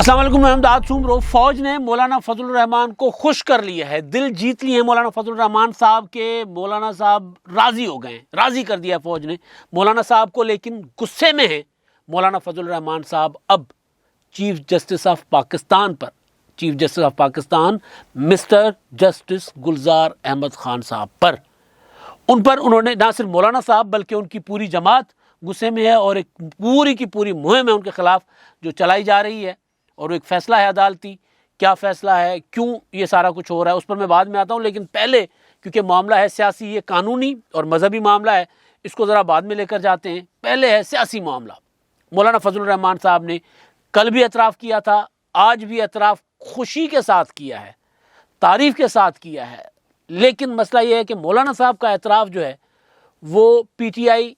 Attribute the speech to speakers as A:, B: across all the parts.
A: السلام علیکم، میں امداد سومرو۔ فوج نے مولانا فضل الرحمان کو خوش کر لیا ہے، دل جیت لیے ہیں مولانا فضل الرحمان صاحب کے۔ مولانا صاحب راضی ہو گئے، راضی کر دیا فوج نے مولانا صاحب کو، لیکن غصے میں ہیں مولانا فضل الرحمان صاحب اب چیف جسٹس آف پاکستان پر، chief justice of Pakistan mister justice Gulzar Ahmed Khan صاحب پر۔ ان پر انہوں نے نہ صرف مولانا صاحب بلکہ ان کی پوری جماعت غصے میں ہے، اور ایک پوری کی پوری مہم ہے ان کے خلاف جو چلائی جا رہی ہے، اور ایک فیصلہ ہے عدالتی۔ کیا فیصلہ ہے، کیوں یہ سارا کچھ ہو رہا ہے، اس پر میں بعد میں آتا ہوں، لیکن پہلے کیونکہ معاملہ ہے سیاسی، یہ قانونی اور مذہبی معاملہ ہے، اس کو ذرا بعد میں لے کر جاتے ہیں۔ پہلے ہے سیاسی معاملہ۔ مولانا فضل الرحمان صاحب نے کل بھی اعتراف کیا تھا، آج بھی اعتراف خوشی کے ساتھ کیا ہے، تعریف کے ساتھ کیا ہے، لیکن مسئلہ یہ ہے کہ مولانا صاحب کا اعتراف جو ہے وہ پی ٹی آئی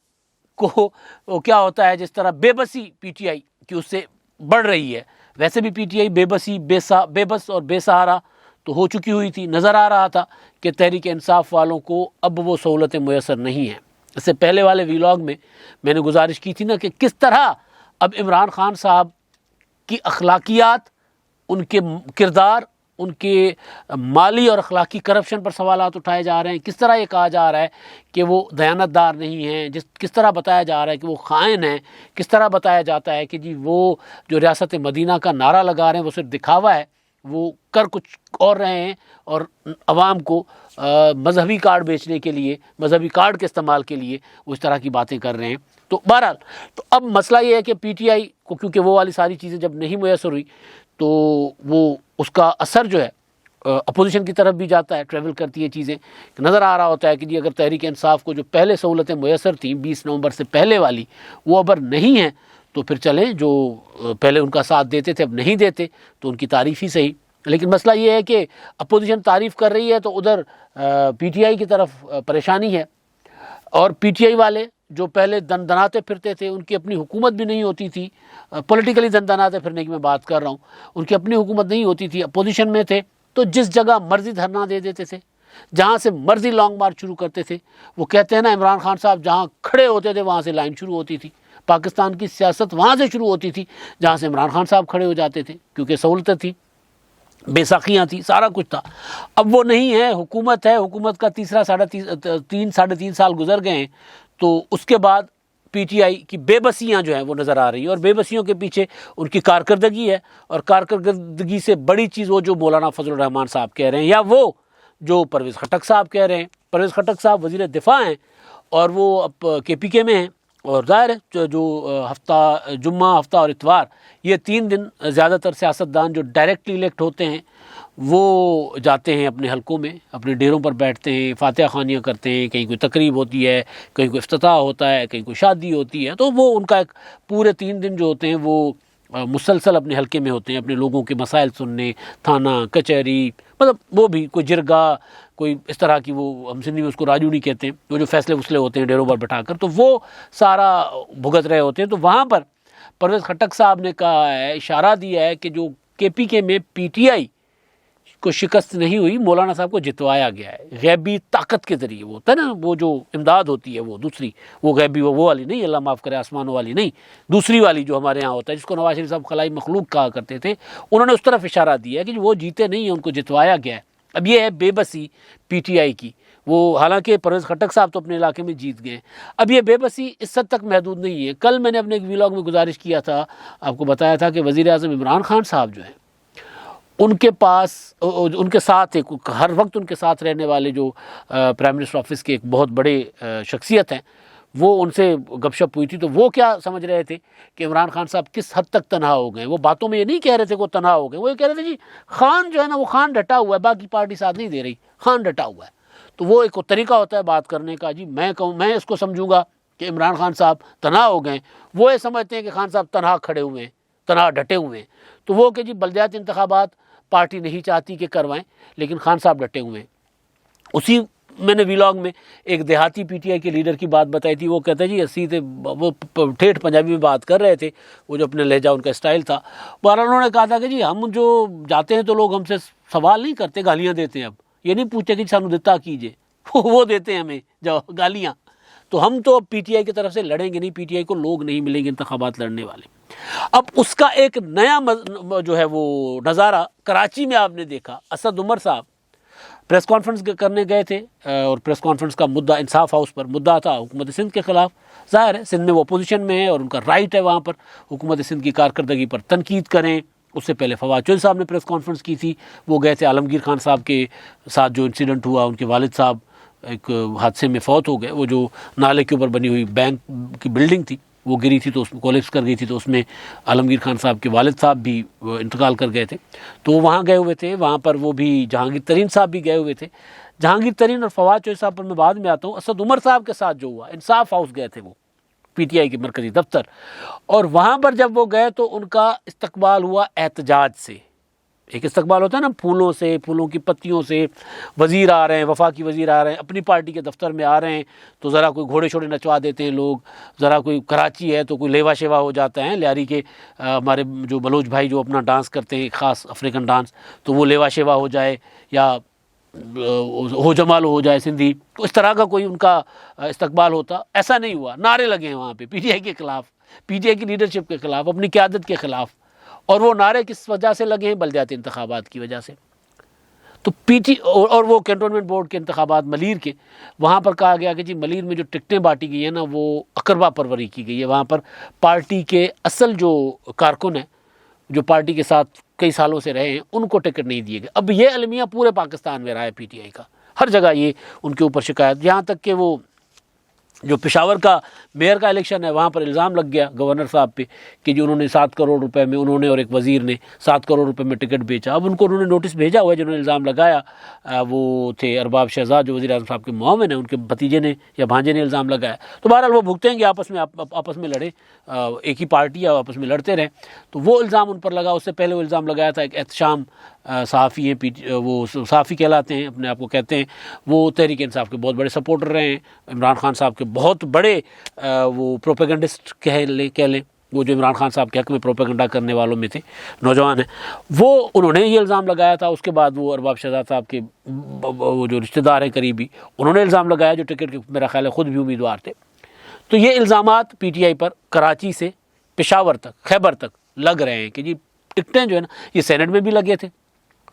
A: کو وہ کیا ہوتا ہے، جس طرح بے بسی پی ٹی آئی کی اس سے بڑھ رہی ہے، ویسے بھی پی ٹی آئی بے بس اور بے سہارا تو ہو چکی ہوئی تھی۔ نظر آ رہا تھا کہ تحریک انصاف والوں کو اب وہ سہولتیں میسر نہیں ہیں۔ اس سے پہلے والے ویلاگ میں نے گزارش کی تھی نا کہ کس طرح اب عمران خان صاحب کی اخلاقیات، ان کے کردار، ان کے مالی اور اخلاقی کرپشن پر سوالات اٹھائے جا رہے ہیں، کس طرح یہ کہا جا رہا ہے کہ وہ دیانتدار نہیں ہیں، کس طرح بتایا جا رہا ہے کہ وہ خائن ہیں، کس طرح بتایا جاتا ہے کہ جی وہ جو ریاست مدینہ کا نعرہ لگا رہے ہیں وہ صرف دکھاوا ہے، وہ کر کچھ اور رہے ہیں، اور عوام کو مذہبی کارڈ بیچنے کے لیے، مذہبی کارڈ کے استعمال کے لیے وہ اس طرح کی باتیں کر رہے ہیں۔ تو بہرحال تو اب مسئلہ یہ ہے کہ پی ٹی آئی کو کیونکہ وہ والی ساری چیزیں جب نہیں میسر ہوئی تو وہ اس کا اثر جو ہے اپوزیشن کی طرف بھی جاتا ہے، ٹریول کرتی ہے چیزیں۔ نظر آ رہا ہوتا ہے کہ جی اگر تحریک انصاف کو جو پہلے سہولتیں میسر تھیں 20 نومبر سے پہلے والی وہ اب نہیں ہیں، تو پھر چلیں جو پہلے ان کا ساتھ دیتے تھے اب نہیں دیتے تو ان کی تعریف ہی صحیح۔ لیکن مسئلہ یہ ہے کہ اپوزیشن تعریف کر رہی ہے تو ادھر پی ٹی آئی کی طرف پریشانی ہے، اور پی ٹی آئی والے جو پہلے دناتے پھرتے تھے، ان کی اپنی حکومت بھی نہیں ہوتی تھی، پولیٹیکلی دناتے پھرنے کی میں بات کر رہا ہوں، ان کی اپنی حکومت نہیں ہوتی تھی، اپوزیشن میں تھے، تو جس جگہ مرضی دھرنا دے دیتے تھے، جہاں سے مرضی لانگ مارچ شروع کرتے تھے۔ وہ کہتے ہیں نا عمران خان صاحب جہاں کھڑے ہوتے تھے وہاں سے لائن شروع ہوتی تھی، پاکستان کی سیاست وہاں سے شروع ہوتی تھی جہاں سے عمران خان صاحب کھڑے ہو جاتے تھے، کیونکہ سہولتیں تھیں، بیساکھیاں تھیں، سارا کچھ تھا۔ اب وہ نہیں ہے، حکومت ہے، حکومت کا ساڑھے تین سال گزر گئے ہیں، تو اس کے بعد پی ٹی آئی کی بے بسیاں جو ہیں وہ نظر آ رہی ہیں، اور بے بسیوں کے پیچھے ان کی کارکردگی ہے، اور کارکردگی سے بڑی چیز وہ جو مولانا فضل الرحمان صاحب کہہ رہے ہیں، یا وہ جو پرویز خٹک صاحب کہہ رہے ہیں۔ پرویز خٹک صاحب وزیر دفاع ہیں اور وہ اب کے پی کے میں ہیں، اور ظاہر ہے جو جمعہ، ہفتہ اور اتوار، یہ 3 دن زیادہ تر سیاستدان جو ڈائریکٹلی الیکٹ ہوتے ہیں وہ جاتے ہیں اپنے حلقوں میں، اپنے ڈیروں پر بیٹھتے ہیں، فاتحہ خوانیاں کرتے ہیں، کہیں کوئی تقریب ہوتی ہے، کہیں کوئی افتتاح ہوتا ہے، کہیں کوئی شادی ہوتی ہے، تو وہ ان کا ایک پورے 3 دن جو ہوتے ہیں وہ مسلسل اپنے حلقے میں ہوتے ہیں، اپنے لوگوں کے مسائل سننے، تھانہ کچہری، مطلب وہ بھی کوئی جرگا، کوئی اس طرح کی، وہ ہم سندھی میں اس کو راجوڑی کہتے ہیں، وہ جو فیصلے وصلے ہوتے ہیں ڈیروں پر بٹھا کر، تو وہ سارا بھگت رہے ہوتے ہیں۔ تو وہاں پر پرویز خٹک صاحب نے کہا ہے، اشارہ دیا ہے کہ جو کے پی کے میں پی ٹی آئی کو شکست نہیں ہوئی، مولانا صاحب کو جتوایا گیا ہے غیبی طاقت کے ذریعے۔ وہ ہوتا ہے نا، وہ جو امداد ہوتی ہے وہ دوسری، وہ غیبی، وہ والی نہیں، اللہ معاف کرے، آسمانوں والی نہیں، دوسری والی جو ہمارے ہاں ہوتا ہے، جس کو نواز شریف صاحب خلائی مخلوق کہا کرتے تھے، انہوں نے اس طرف اشارہ دیا ہے کہ وہ جیتے نہیں ہیں، ان کو جتوایا گیا ہے۔ اب یہ ہے بے بسی پی ٹی آئی کی، وہ حالانکہ پرویز خٹک صاحب تو اپنے علاقے میں جیت گئے ہیں، اب یہ بے بسی اس حد تک محدود نہیں ہے۔ کل میں نے اپنے ایک ویلاگ میں گزارش کیا تھا، آپ کو بتایا تھا کہ وزیر اعظم عمران خان صاحب جو ہیں، ان کے پاس، ان کے ساتھ ایک ہر وقت ان کے ساتھ رہنے والے جو پرائم منسٹر آفس کے ایک بہت بڑے شخصیت ہیں، وہ ان سے گپ شپ ہوئی تھی، تو وہ کیا سمجھ رہے تھے کہ عمران خان صاحب کس حد تک تنہا ہو گئے۔ وہ باتوں میں یہ نہیں کہہ رہے تھے کہ وہ تنہا ہو گئے، وہ یہ کہہ رہے تھے جی خان جو ہے نا، وہ خان ڈٹا ہوا ہے، باقی پارٹی ساتھ نہیں دے رہی، خان ڈٹا ہوا ہے۔ تو وہ ایک طریقہ ہوتا ہے بات کرنے کا، جی میں کہوں، میں اس کو سمجھوں گا کہ عمران خان صاحب تنہا ہو گئے، وہ یہ سمجھتے ہیں کہ خان صاحب تنہا کھڑے ہوئے ہیں، تنہا ڈٹے ہوئے ہیں۔ تو وہ کہ جی بلدیاتی انتخابات پارٹی نہیں چاہتی کہ کروائیں، لیکن خان صاحب ڈٹے ہوئے ہیں۔ اسی میں نے ویلاگ میں ایک دیہاتی پی ٹی آئی کے لیڈر کی بات بتائی تھی، وہ کہتا ہے جی اسی تھے، وہ ٹھیٹھ پنجابی میں بات کر رہے تھے، وہ جو اپنے لہجہ ان کا اسٹائل تھا۔ بہرحال انہوں نے کہا تھا کہ جی ہم جو جاتے ہیں تو لوگ ہم سے سوال نہیں کرتے، گالیاں دیتے ہیں، اب یہ نہیں پوچھتے کہ سانو دتا کیجئے، وہ دیتے ہیں ہمیں جو گالیاں۔ تو ہم تو اب پی ٹی آئی کی طرف سے لڑیں گے نہیں, پی ٹی آئی کو لوگ نہیں ملیں گے انتخابات لڑنے والے. اب اس کا ایک نیا جو ہے وہ نظارہ کراچی میں آپ نے دیکھا. اسد عمر صاحب پریس کانفرنس کرنے گئے تھے اور پریس کانفرنس کا مدعا انصاف ہاؤس پر مدعا تھا حکومت سندھ کے خلاف. ظاہر ہے سندھ میں وہ اپوزیشن میں ہے اور ان کا رائٹ ہے وہاں پر حکومت سندھ کی کارکردگی پر تنقید کریں. اس سے پہلے فواد چودھری صاحب نے پریس کانفرنس کی تھی, وہ گئے تھے عالمگیر خان صاحب کے ساتھ جو انسیڈنٹ ہوا, ان کے والد صاحب ایک حادثے میں فوت ہو گئے. وہ جو نالے کے اوپر بنی ہوئی بینک کی بلڈنگ تھی وہ گری تھی تو اس میں کولیپس کر گئی تھی, تو اس میں عالمگیر خان صاحب کے والد صاحب بھی انتقال کر گئے تھے. تو وہ وہاں گئے ہوئے تھے, وہاں پر وہ بھی جہانگیر ترین صاحب بھی گئے ہوئے تھے. جہانگیر ترین اور فواد چودھری صاحب پر میں بعد میں آتا ہوں. اسد عمر صاحب کے ساتھ جو ہوا, انصاف ہاؤس گئے تھے وہ پی ٹی آئی کے مرکزی دفتر, اور وہاں پر جب وہ گئے تو ان کا استقبال ہوا احتجاج سے. ایک استقبال ہوتا ہے نا پھولوں سے, پھولوں کی پتیوں سے, وزیر آ رہے ہیں, وفاقی وزیر آ رہے ہیں, اپنی پارٹی کے دفتر میں آ رہے ہیں تو ذرا کوئی گھوڑے شوڑے نچوا دیتے ہیں لوگ, ذرا کوئی کراچی ہے تو کوئی لیوا شیوا ہو جاتا ہے. لیاری کے ہمارے جو بلوچ بھائی جو اپنا ڈانس کرتے ہیں خاص افریقن ڈانس, تو وہ لیوا شیوا ہو جائے یا ہو جمال ہو جائے سندھی, تو اس طرح کا کوئی ان کا استقبال ہوتا. ایسا نہیں ہوا. نعرے لگے ہیں وہاں پہ پی ٹی آئی کے خلاف, پی ٹی آئی کی لیڈرشپ کے خلاف, اپنی قیادت کے خلاف. اور وہ نعرے کس وجہ سے لگے ہیں؟ بلدیاتی انتخابات کی وجہ سے. تو پی ٹی اور وہ کینٹونمنٹ بورڈ کے انتخابات ملیر کے, وہاں پر کہا گیا کہ جی ملیر میں جو ٹکٹیں بانٹی گئی ہیں نا وہ اقربا پروری کی گئی ہے. وہاں پر پارٹی کے اصل جو کارکن ہیں جو پارٹی کے ساتھ کئی سالوں سے رہے ہیں ان کو ٹکٹ نہیں دیے گئے. اب یہ المیہ پورے پاکستان میں رہا ہے پی ٹی آئی کا, ہر جگہ یہ ان کے اوپر شکایت, یہاں تک کہ وہ جو پشاور کا میئر کا الیکشن ہے وہاں پر الزام لگ گیا گورنر صاحب پہ کہ جو انہوں نے 7 کروڑ روپے میں, انہوں نے اور ایک وزیر نے 7 کروڑ روپے میں ٹکٹ بیچا. اب ان کو انہوں نے نوٹس بھیجا ہوا ہے, جنہوں نے الزام لگایا وہ تھے ارباب شہزاد جو وزیر اعظم صاحب کے معاون ہیں, ان کے بھتیجے نے یا بھانجے نے الزام لگایا. تو بہرحال وہ بھگتیں گے, آپس میں لڑیں, ایک ہی پارٹی ہے آپس میں لڑتے رہیں. تو وہ الزام ان پر لگا. اس سے پہلے وہ الزام لگایا تھا ایک احتشام صحافی ہیں, وہ صحافی کہلاتے ہیں, اپنے آپ کو کہتے ہیں, وہ تحریک انصاف کے بہت بڑے سپورٹر رہے ہیں, عمران خان صاحب کے بہت بڑے وہ پروپیگنڈسٹ کہہ لیں, وہ جو عمران خان صاحب کے حق میں پروپیگنڈا کرنے والوں میں تھے, نوجوان ہیں, وہ انہوں نے یہ الزام لگایا تھا. اس کے بعد وہ ارباب شہزاد صاحب کے وہ جو رشتہ دار ہیں قریبی, انہوں نے الزام لگایا جو ٹکٹ کے میرا خیال ہے خود بھی امیدوار تھے. تو یہ الزامات پی ٹی آئی پر کراچی سے پشاور تک, خیبر تک لگ رہے ہیں کہ جی ٹکٹیں جو ہے نا, یہ سینٹ میں بھی لگے تھے,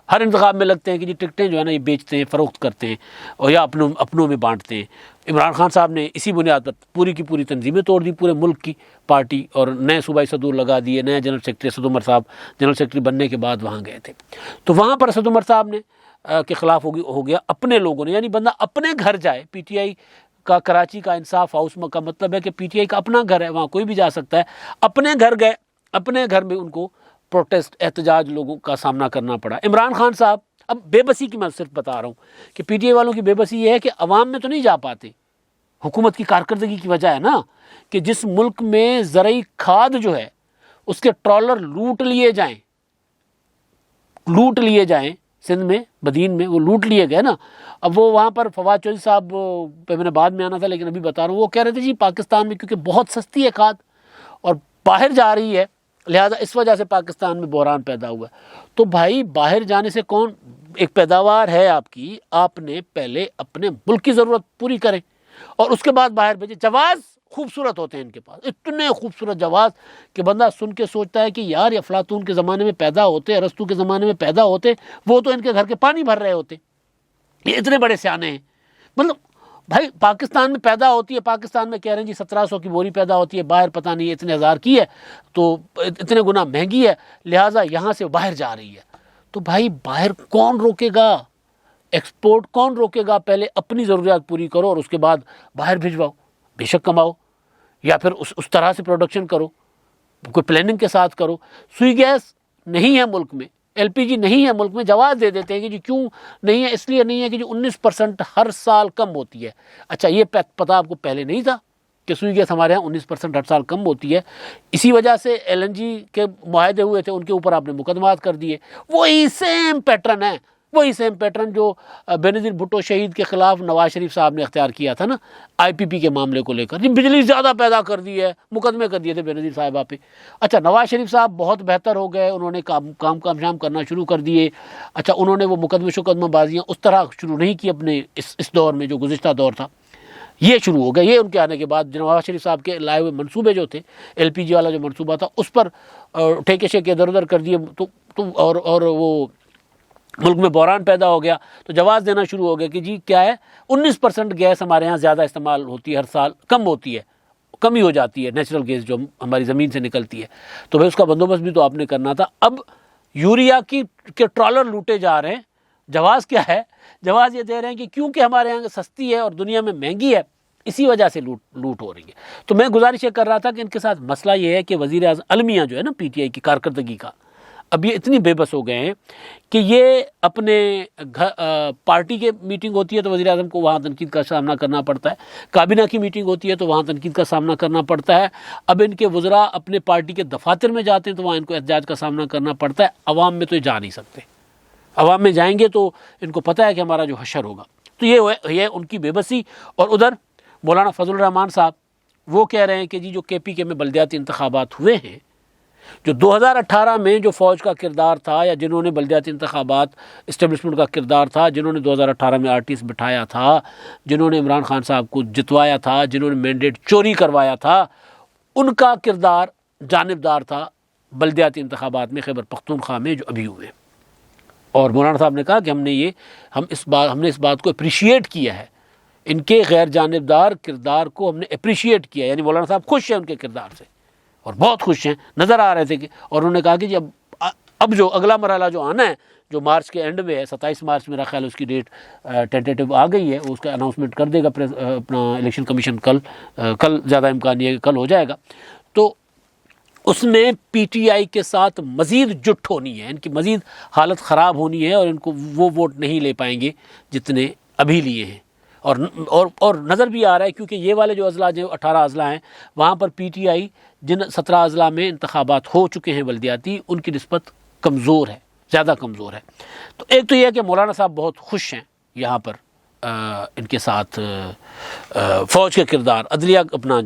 A: ہر انتخاب میں لگتے ہیں کہ جی ٹکٹیں جو ہے نا یہ بیچتے ہیں, فروخت کرتے ہیں اور یا اپنوں میں بانٹتے ہیں. عمران خان صاحب نے اسی بنیاد پر پوری کی پوری تنظیمیں توڑ دی پورے ملک کی پارٹی, اور نئے صوبائی صدور لگا دیے. نئے جنرل سیکرٹری اسد عمر صاحب جنرل سیکرٹری بننے کے بعد وہاں گئے تھے. تو وہاں پر اسد عمر صاحب نے کے خلاف ہو گیا اپنے لوگوں نے, یعنی بندہ اپنے گھر جائے. پی ٹی آئی کا کراچی کا انصاف ہاؤس کا مطلب ہے کہ پی ٹی آئی کا اپنا گھر ہے, وہاں کوئی بھی جا سکتا ہے. اپنے گھر گئے, اپنے گھر میں ان کو پروٹیسٹ احتجاج لوگوں کا سامنا کرنا پڑا. عمران خان صاحب, اب بے بسی کی میں صرف بتا رہا ہوں کہ پی ٹی آئی والوں کی بے بسی یہ ہے کہ عوام میں تو نہیں جا پاتے, حکومت کی کارکردگی کی وجہ ہے نا کہ جس ملک میں زرعی کھاد جو ہے اس کے ٹرالر لوٹ لیے جائیں سندھ میں بدین میں, وہ لوٹ لیے گئے نا. اب وہ وہاں پر فواد چودھری صاحب پہ میں نے بعد میں آنا تھا لیکن ابھی بتا رہا ہوں, وہ کہہ رہے تھے جی پاکستان میں کیونکہ بہت سستی ہے کھاد اور باہر جا رہی ہے, لہذا اس وجہ سے پاکستان میں بحران پیدا ہوا ہے. تو بھائی باہر جانے سے کون, ایک پیداوار ہے آپ کی, آپ نے پہلے اپنے ملک کی ضرورت پوری کریں اور اس کے بعد باہر بھیجیں. جواز خوبصورت ہوتے ہیں ان کے پاس, اتنے خوبصورت جواز کہ بندہ سن کے سوچتا ہے کہ یار یہ افلاطون کے زمانے میں پیدا ہوتے, ارسطو کے زمانے میں پیدا ہوتے, وہ تو ان کے گھر کے پانی بھر رہے ہوتے. یہ اتنے بڑے سیانے ہیں. مطلب بھائی پاکستان میں پیدا ہوتی ہے, پاکستان میں کہہ رہے ہیں جی 1700 کی بوری پیدا ہوتی ہے, باہر پتہ نہیں اتنے ہزار کی ہے, تو اتنے گنا مہنگی ہے, لہٰذا یہاں سے باہر جا رہی ہے. تو بھائی باہر کون روکے گا, ایکسپورٹ کون روکے گا؟ پہلے اپنی ضروریات پوری کرو اور اس کے بعد باہر بھجواؤ, بے شک کماؤ, یا پھر اس طرح سے پروڈکشن کرو, کوئی پلاننگ کے ساتھ کرو. سوئی گیس نہیں ہے ملک میں, ایل پی جی نہیں ہے ملک میں, جواز دے دیتے ہیں کہ جی کیوں نہیں ہے, اس لیے نہیں ہے کہ جو 19% ہر سال کم ہوتی ہے. اچھا یہ پتہ آپ کو پہلے نہیں تھا کہ سوئی گیس ہمارے ہاں 19% ہر سال کم ہوتی ہے؟ اسی وجہ سے ایل این جی کے معاہدے ہوئے تھے, ان کے اوپر آپ نے مقدمات کر دیے. وہی سیم پیٹرن ہے, وہی سیم پیٹرن جو بینظیر بھٹو شہید کے خلاف نواز شریف صاحب نے اختیار کیا تھا نا آئی پی پی کے معاملے کو لے کر. جی بجلی زیادہ پیدا کر دی ہے, مقدمے کر دیے تھے بینظیر صاحبہ پہ. اچھا نواز شریف صاحب بہت بہتر ہو گئے, انہوں نے کام شام کرنا شروع کر دیے. اچھا انہوں نے وہ مقدمے بازیاں اس طرح شروع نہیں کی اپنے اس دور میں جو گزشتہ دور تھا, یہ شروع ہو گیا. یہ ان کے آنے کے بعد نواز شریف صاحب کے لائے ہوئے منصوبے جو تھے, LPG والا جو منصوبہ تھا, اس پر ٹھیکے شیکے ادھر ادھر کر دیے اور وہ ملک میں بحران پیدا ہو گیا. تو جواز دینا شروع ہو گیا کہ جی کیا ہے 19% گیس ہمارے ہاں زیادہ استعمال ہوتی ہے ہر سال, کم ہوتی ہے, کمی ہو جاتی ہے نیچرل گیس جو ہماری زمین سے نکلتی ہے, تو بھائی اس کا بندوبست بھی تو آپ نے کرنا تھا. اب یوریا کے ٹرالر لوٹے جا رہے ہیں. جواز کیا ہے؟ جواز یہ دے رہے ہیں کہ کیونکہ ہمارے یہاں سستی ہے اور دنیا میں مہنگی ہے, اسی وجہ سے لوٹ ہو رہی ہے. تو میں گزارش یہ کر رہا تھا کہ ان کے ساتھ مسئلہ یہ ہے کہ وزیر اعظم المیہ جو ہے نا PTI کی کارکردگی کا, اب یہ اتنی بے بس ہو گئے ہیں کہ یہ اپنے پارٹی کے میٹنگ ہوتی ہے تو وزیر اعظم کو وہاں تنقید کا سامنا کرنا پڑتا ہے, کابینہ کی میٹنگ ہوتی ہے تو وہاں تنقید کا سامنا کرنا پڑتا ہے, اب ان کے وزراء اپنے پارٹی کے دفاتر میں جاتے ہیں تو وہاں ان کو احتجاج کا سامنا کرنا پڑتا ہے. عوام میں تو یہ جا نہیں سکتے, عوام میں جائیں گے تو ان کو پتہ ہے کہ ہمارا جو حشر ہوگا. تو یہ ان کی بے بسی. اور ادھر مولانا فضل الرحمان صاحب وہ کہہ رہے ہیں کہ جی جو KPK میں بلدیاتی انتخابات ہوئے ہیں, جو 2018 میں جو فوج کا کردار تھا یا جنہوں نے بلدیاتی انتخابات اسٹیبلشمنٹ کا کردار تھا, جنہوں نے 2018 میں RTs بٹھایا تھا, جنہوں نے عمران خان صاحب کو جتوایا تھا, جنہوں نے مینڈیٹ چوری کروایا تھا, ان کا کردار جانبدار تھا بلدیاتی انتخابات میں خیبر پختونخوا میں جو ابھی ہوئے. اور مولانا صاحب نے کہا کہ ہم نے اس بات کو اپریشیٹ کیا ہے, ان کے غیر جانبدار کردار کو ہم نے اپریشیٹ کیا. یعنی مولانا صاحب خوش ہیں ان کے کردار سے اور بہت خوش ہیں, نظر آ رہے تھے کہ, اور انہوں نے کہا کہ جی اب جو اگلا مرحلہ جو آنا ہے جو مارچ کے اینڈ میں ہے, 27 مارچ میرا خیال اس کی ڈیٹ ٹینٹیٹیو آ گئی ہے, اس کا اناؤنسمنٹ کر دے گا اپنا الیکشن کمیشن کل زیادہ امکان یہ کل ہو جائے گا. تو اس میں PTI کے ساتھ مزید جٹ ہونی ہے, ان کی مزید حالت خراب ہونی ہے اور ان کو وہ ووٹ نہیں لے پائیں گے جتنے ابھی لیے ہیں. اور نظر بھی آ رہا ہے کیونکہ یہ والے جو اضلاع جو 18 اضلاع ہیں وہاں پر PTI جن 17 اضلاع میں انتخابات ہو چکے ہیں بلدیاتی, ان کی نسبت کمزور ہے, زیادہ کمزور ہے. تو ایک تو یہ ہے کہ مولانا صاحب بہت خوش ہیں یہاں پر ان کے ساتھ فوج کے کردار, عدلیہ اپنا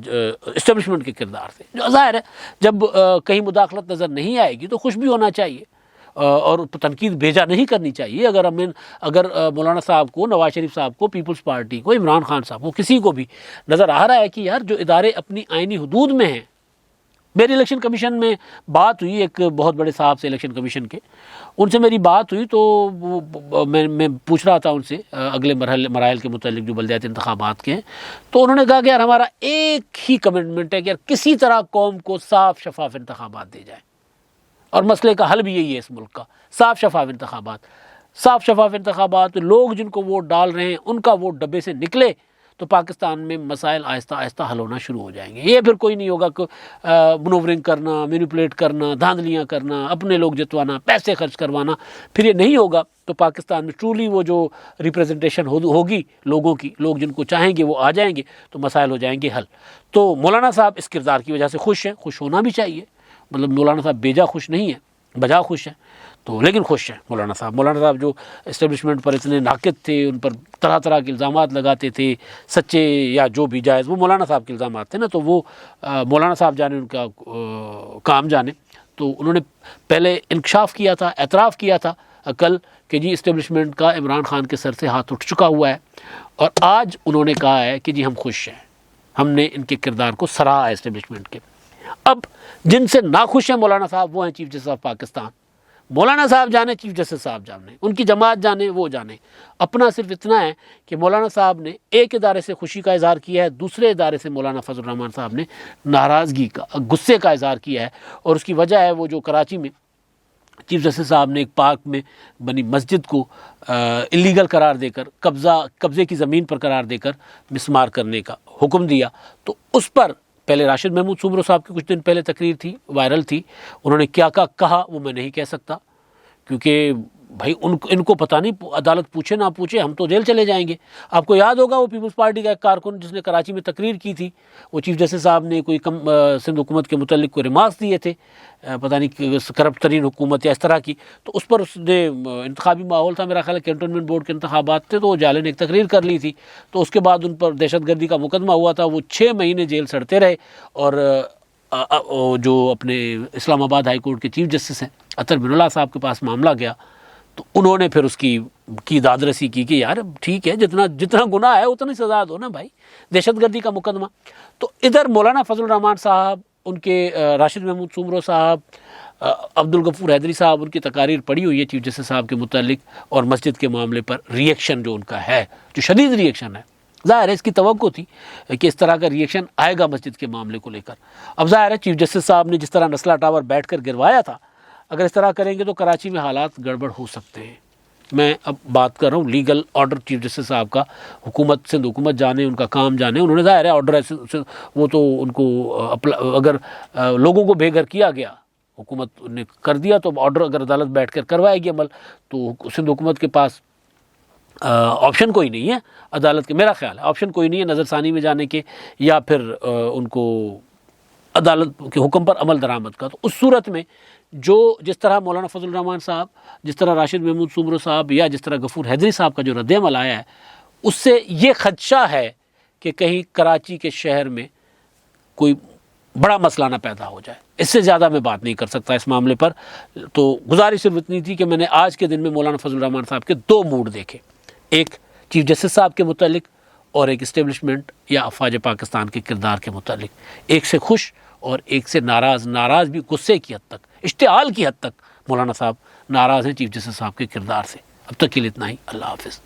A: اسٹیبلشمنٹ کے کردار سے, جو ظاہر ہے جب کہیں مداخلت نظر نہیں آئے گی تو خوش بھی ہونا چاہیے اور تنقید بھیجا نہیں کرنی چاہیے. اگر مولانا صاحب کو, نواز شریف صاحب کو, پیپلز پارٹی کو, عمران خان صاحب کو, کسی کو بھی نظر آ رہا ہے کہ یار جو ادارے اپنی آئینی حدود میں ہیں. میری الیکشن کمیشن میں بات ہوئی ایک بہت بڑے صاحب سے الیکشن کمیشن کے, ان سے میری بات ہوئی تو میں پوچھ رہا تھا ان سے اگلے مراحل کے متعلق جو بلدیاتی انتخابات کے ہیں, تو انہوں نے کہا کہ یار ہمارا ایک ہی کمٹمنٹ ہے کہ یار کسی طرح قوم کو صاف شفاف انتخابات دے جائے, اور مسئلے کا حل بھی یہی ہے اس ملک کا, صاف شفاف انتخابات. صاف شفاف انتخابات, لوگ جن کو ووٹ ڈال رہے ہیں ان کا ووٹ ڈبے سے نکلے تو پاکستان میں مسائل آہستہ آہستہ حل ہونا شروع ہو جائیں گے. یہ پھر کوئی نہیں ہوگا کہ منورنگ کرنا, مینیپولیٹ کرنا, دھاندلیاں کرنا, اپنے لوگ جتوانا, پیسے خرچ کروانا, پھر یہ نہیں ہوگا تو پاکستان میں ٹرولی وہ جو ریپریزنٹیشن ہوگی لوگوں کی, لوگ جن کو چاہیں گے وہ آ جائیں گے تو مسائل ہو جائیں گے حل. تو مولانا صاحب اس کردار کی وجہ سے خوش ہیں, خوش ہونا بھی چاہیے. مطلب مولانا صاحب بیجا خوش نہیں ہیں, بجا خوش ہیں, تو لیکن خوش ہیں مولانا صاحب. مولانا صاحب جو اسٹیبلشمنٹ پر اتنے ناقد تھے, ان پر طرح طرح کے الزامات لگاتے تھے, سچے یا جو بھی جائز, وہ مولانا صاحب کے الزامات تھے نا, تو وہ مولانا صاحب جانے ان کا کام جانے. تو انہوں نے پہلے انکشاف کیا تھا, اعتراف کیا تھا کل کہ جی اسٹیبلشمنٹ کا عمران خان کے سر سے ہاتھ اٹھ چکا ہوا ہے, اور آج انہوں نے کہا ہے کہ جی ہم خوش ہیں, ہم نے ان کے کردار کو سراہا ہے اسٹیبلشمنٹ کے. اب جن سے ناخوش ہیں مولانا صاحب وہ ہیں چیف جسٹس آف پاکستان. مولانا صاحب جانے, چیف جسٹس صاحب جانے, ان کی جماعت جانے, وہ جانے. اپنا صرف اتنا ہے کہ مولانا صاحب نے ایک ادارے سے خوشی کا اظہار کیا ہے, دوسرے ادارے سے مولانا فضل الرحمان صاحب نے ناراضگی کا, غصے کا اظہار کیا ہے. اور اس کی وجہ ہے وہ جو کراچی میں چیف جسٹس صاحب نے ایک پارک میں بنی مسجد کو اللیگل قرار دے کر, قبضے کی زمین پر قرار دے کر مسمار کرنے کا حکم دیا. تو اس پر پہلے راشد محمود سومرو صاحب کی کچھ دن پہلے تقریر تھی, وائرل تھی, انہوں نے کیا کہا وہ میں نہیں کہہ سکتا کیونکہ بھائی ان کو پتہ نہیں, عدالت پوچھے نہ پوچھے ہم تو جیل چلے جائیں گے. آپ کو یاد ہوگا وہ پیپلز پارٹی کا ایک کارکن جس نے کراچی میں تقریر کی تھی, وہ چیف جسٹس صاحب نے کوئی سندھ حکومت کے متعلق کوئی ریمارکس دیے تھے, پتہ نہیں کرپٹ ترین حکومت یا اس طرح کی, تو اس پر اس نے انتخابی ماحول تھا, میرا خیال ہے کینٹونمنٹ بورڈ کے انتخابات تھے, تو وہ جالے نے ایک تقریر کر لی تھی. تو اس کے بعد ان پر دہشت گردی کا مقدمہ ہوا تھا, وہ 6 مہینے جیل سڑتے رہے. اور جو اپنے اسلام آباد ہائی کورٹ کے چیف جسٹس ہیں عطر بن اللہ صاحب کے پاس معاملہ گیا, تو انہوں نے پھر اس کی دادرسی کی کہ یار ٹھیک ہے، جتنا گناہ ہے اتنی سزا دو نا بھائی، دہشت گردی کا مقدمہ۔ تو ادھر مولانا فضل الرحمان صاحب، ان کے راشد محمود سومرو صاحب، عبد الغفور حیدری صاحب، ان کی تقاریر پڑھی ہوئی ہے چیف جسٹس صاحب کے متعلق، اور مسجد کے معاملے پر ریئیکشن جو ان کا ہے، جو شدید ریئیکشن ہے، ظاہر ہے اس کی توقع تھی کہ اس طرح کا ریئیکشن آئے گا مسجد کے معاملے کو لے کر۔ اب ظاہر ہے چیف جسٹس صاحب نے جس طرح نسلہ ٹاور بیٹھ کر گروایا تھا، اگر اس طرح کریں گے تو کراچی میں حالات گڑبڑ ہو سکتے ہیں۔ میں اب بات کر رہا ہوں لیگل آرڈر چیف جسٹس صاحب کا، حکومت سندھ حکومت جانے، ان کا کام جانے، انہوں نے ظاہر ہے آرڈر ایسے، وہ تو ان کو اگر لوگوں کو بے گھر کیا گیا، حکومت نے کر دیا، تو آرڈر اگر عدالت بیٹھ کر کروائے گی عمل، تو سندھ حکومت کے پاس آپشن کوئی نہیں ہے عدالت کے، میرا خیال ہے آپشن کوئی نہیں ہے نظر ثانی میں جانے کے، یا پھر ان کو عدالت کے حکم پر عمل درآمد کا۔ تو اس صورت میں جس طرح مولانا فضل الرحمان صاحب، جس طرح راشد محمود سومرو صاحب، یا جس طرح غفور حیدری صاحب کا جو رد عمل آیا ہے، اس سے یہ خدشہ ہے کہ کہیں کراچی کے شہر میں کوئی بڑا مسئلہ نہ پیدا ہو جائے۔ اس سے زیادہ میں بات نہیں کر سکتا اس معاملے پر۔ تو گزارش صرف اتنی تھی کہ میں نے آج کے دن میں مولانا فضل الرحمان صاحب کے دو موڈ دیکھے، ایک چیف جسٹس صاحب کے متعلق اور ایک اسٹیبلشمنٹ یا افواج پاکستان کے کردار کے متعلق، ایک سے خوش اور ایک سے ناراض بھی، غصے کی حد تک، اشتعال کی حد تک مولانا صاحب ناراض ہیں چیف جسٹس صاحب کے کردار سے۔ اب تک کے لیے اتنا ہی، اللہ حافظ۔